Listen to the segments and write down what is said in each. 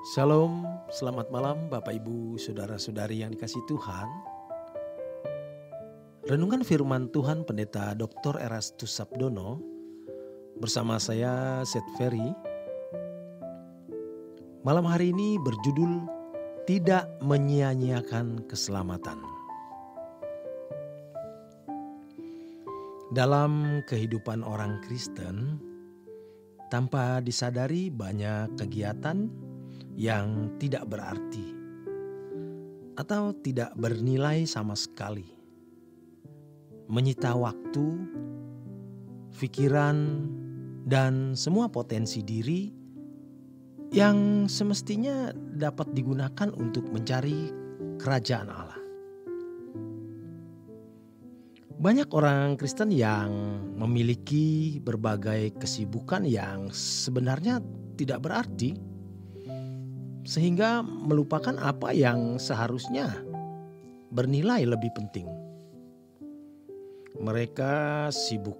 Shalom, selamat malam Bapak Ibu Saudara-saudari yang dikasihi Tuhan. Renungan firman Tuhan Pendeta Dr. Erastus Sabdono bersama saya Seth Ferry. Malam hari ini berjudul Tidak Menyia-nyiakan Keselamatan. Dalam kehidupan orang Kristen, tanpa disadari banyak kegiatan yang tidak berarti atau tidak bernilai sama sekali, menyita waktu, pikiran, dan semua potensi diri yang semestinya dapat digunakan untuk mencari kerajaan Allah. Banyak orang Kristen yang memiliki berbagai kesibukan yang sebenarnya tidak berarti, sehingga melupakan apa yang seharusnya bernilai lebih penting. Mereka sibuk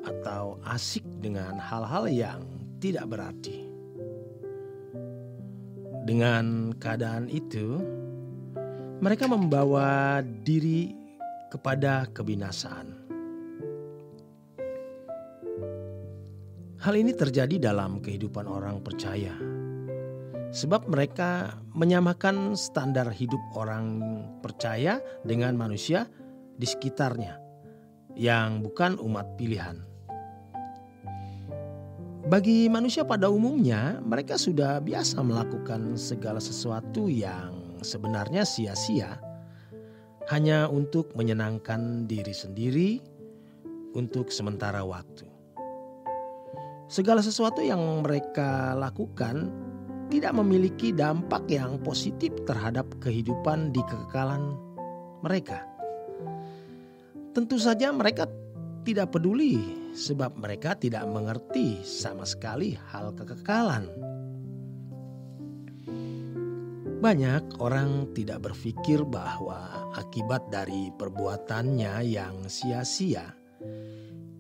atau asik dengan hal-hal yang tidak berarti. Dengan keadaan itu, mereka membawa diri kepada kebinasaan. Hal ini terjadi dalam kehidupan orang percaya, sebab mereka menyamakan standar hidup orang percaya dengan manusia di sekitarnya yang bukan umat pilihan. Bagi manusia pada umumnya, mereka sudah biasa melakukan segala sesuatu yang sebenarnya sia-sia hanya untuk menyenangkan diri sendiri untuk sementara waktu. Segala sesuatu yang mereka lakukan tidak memiliki dampak yang positif terhadap kehidupan di kekekalan mereka. Tentu saja mereka tidak peduli sebab mereka tidak mengerti sama sekali hal kekekalan. Banyak orang tidak berpikir bahwa akibat dari perbuatannya yang sia-sia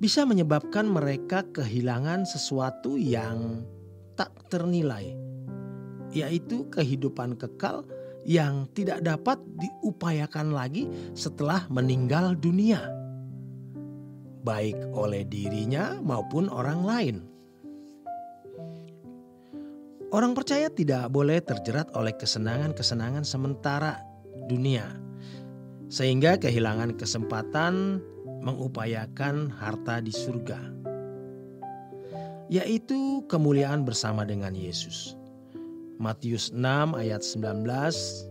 bisa menyebabkan mereka kehilangan sesuatu yang tak ternilai, yaitu kehidupan kekal yang tidak dapat diupayakan lagi setelah meninggal dunia, baik oleh dirinya maupun orang lain. Orang percaya tidak boleh terjerat oleh kesenangan-kesenangan sementara dunia, sehingga kehilangan kesempatan mengupayakan harta di surga, yaitu kemuliaan bersama dengan Yesus. Matius 6 ayat 19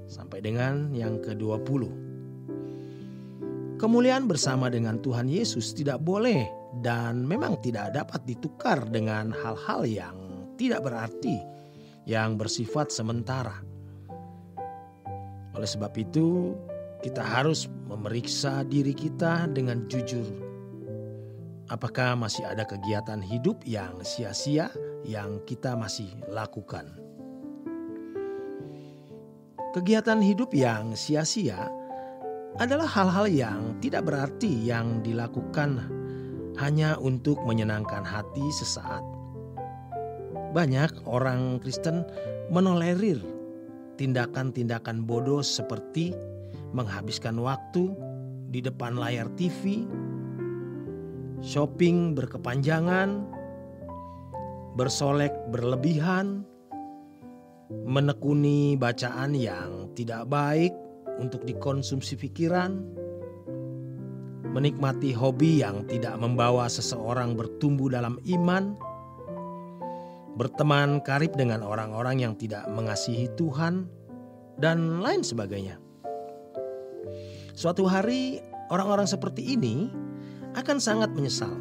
sampai dengan yang ke-20. Kemuliaan bersama dengan Tuhan Yesus tidak boleh dan memang tidak dapat ditukar dengan hal-hal yang tidak berarti, yang bersifat sementara. Oleh sebab itu, kita harus memeriksa diri kita dengan jujur. Apakah masih ada kegiatan hidup yang sia-sia yang kita masih lakukan? Kegiatan hidup yang sia-sia adalah hal-hal yang tidak berarti yang dilakukan hanya untuk menyenangkan hati sesaat. Banyak orang Kristen menolerir tindakan-tindakan bodoh seperti menghabiskan waktu di depan layar TV, shopping berkepanjangan, bersolek berlebihan, menekuni bacaan yang tidak baik untuk dikonsumsi pikiran, menikmati hobi yang tidak membawa seseorang bertumbuh dalam iman, berteman karib dengan orang-orang yang tidak mengasihi Tuhan, dan lain sebagainya. Suatu hari orang-orang seperti ini akan sangat menyesal.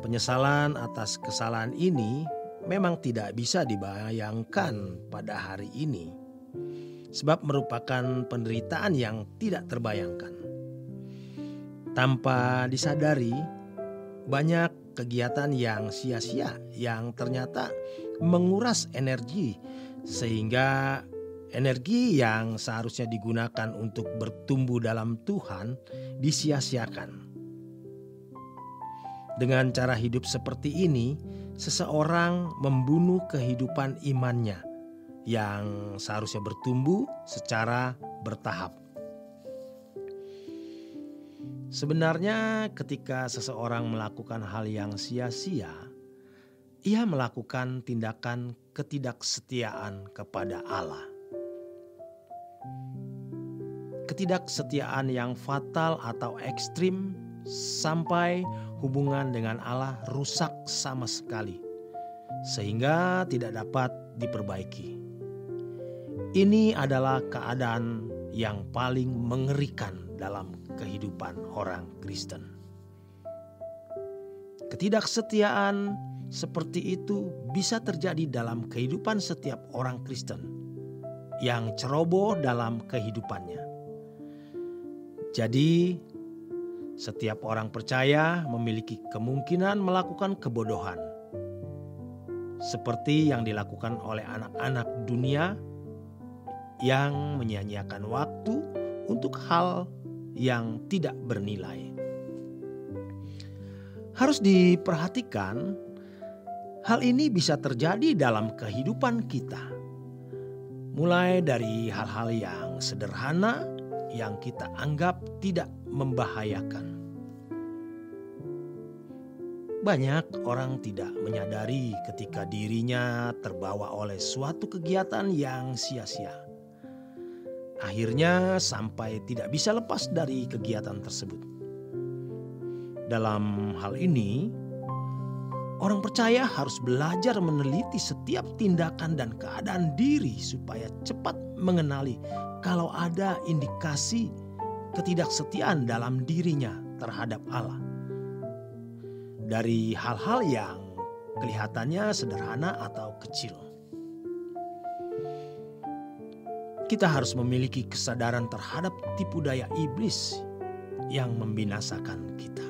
Penyesalan atas kesalahan ini memang tidak bisa dibayangkan pada hari ini, sebab merupakan penderitaan yang tidak terbayangkan. Tanpa disadari, banyak kegiatan yang sia-sia yang ternyata menguras energi, sehingga energi yang seharusnya digunakan untuk bertumbuh dalam Tuhan disia-siakan. Dengan cara hidup seperti ini, seseorang membunuh kehidupan imannya yang seharusnya bertumbuh secara bertahap. Sebenarnya ketika seseorang melakukan hal yang sia-sia, ia melakukan tindakan ketidaksetiaan kepada Allah. Ketidaksetiaan yang fatal atau ekstrim sampai hubungan dengan Allah rusak sama sekali, sehingga tidak dapat diperbaiki. Ini adalah keadaan yang paling mengerikan dalam kehidupan orang Kristen. Ketidaksetiaan seperti itu bisa terjadi dalam kehidupan setiap orang Kristen yang ceroboh dalam kehidupannya. Jadi, setiap orang percaya memiliki kemungkinan melakukan kebodohan, seperti yang dilakukan oleh anak-anak dunia yang menyia-nyiakan waktu untuk hal yang tidak bernilai. Harus diperhatikan, hal ini bisa terjadi dalam kehidupan kita. Mulai dari hal-hal yang sederhana yang kita anggap tidak membahayakan. Banyak orang tidak menyadari ketika dirinya terbawa oleh suatu kegiatan yang sia-sia. Akhirnya sampai tidak bisa lepas dari kegiatan tersebut. Dalam hal ini, orang percaya harus belajar meneliti setiap tindakan dan keadaan diri supaya cepat mengenali kalau ada indikasi ketidaksetiaan dalam dirinya terhadap Allah. Dari hal-hal yang kelihatannya sederhana atau kecil. Kita harus memiliki kesadaran terhadap tipu daya iblis yang membinasakan kita.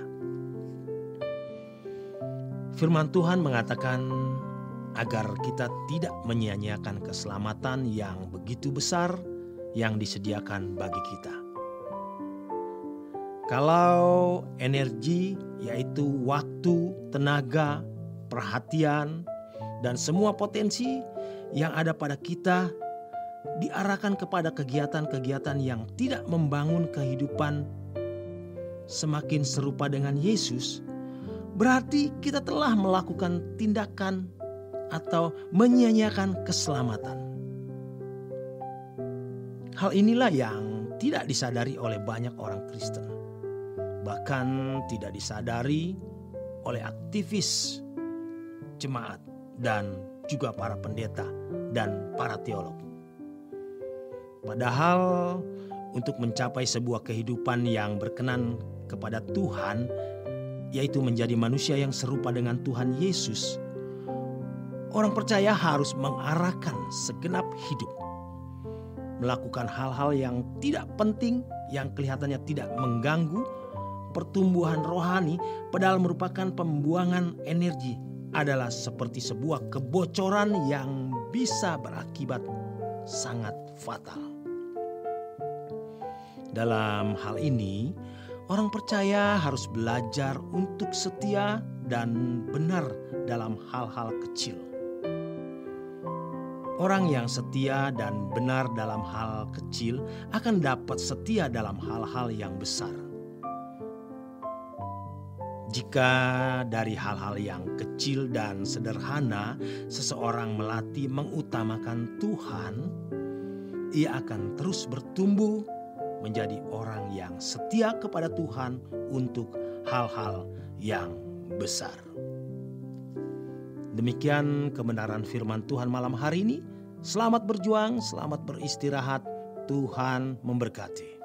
Firman Tuhan mengatakan agar kita tidak menyia-nyiakan keselamatan yang begitu besar yang disediakan bagi kita. Kalau energi, yaitu waktu, tenaga, perhatian, dan semua potensi yang ada pada kita diarahkan kepada kegiatan-kegiatan yang tidak membangun kehidupan semakin serupa dengan Yesus, berarti kita telah melakukan tindakan atau menyia-nyiakan keselamatan. Hal inilah yang tidak disadari oleh banyak orang Kristen. Bahkan tidak disadari oleh aktivis jemaat dan juga para pendeta dan para teolog. Padahal untuk mencapai sebuah kehidupan yang berkenan kepada Tuhan, yaitu menjadi manusia yang serupa dengan Tuhan Yesus, orang percaya harus mengarahkan segenap hidup, melakukan hal-hal yang tidak penting, yang kelihatannya tidak mengganggu pertumbuhan rohani, padahal merupakan pembuangan energi, adalah seperti sebuah kebocoran yang bisa berakibat sangat fatal. Dalam hal ini, orang percaya harus belajar untuk setia dan benar dalam hal-hal kecil. Orang yang setia dan benar dalam hal kecil akan dapat setia dalam hal-hal yang besar. Jika dari hal-hal yang kecil dan sederhana seseorang melatih mengutamakan Tuhan, ia akan terus bertumbuh menjadi orang yang setia kepada Tuhan untuk hal-hal yang besar. Demikian kebenaran firman Tuhan malam hari ini. Selamat berjuang, selamat beristirahat. Tuhan memberkati.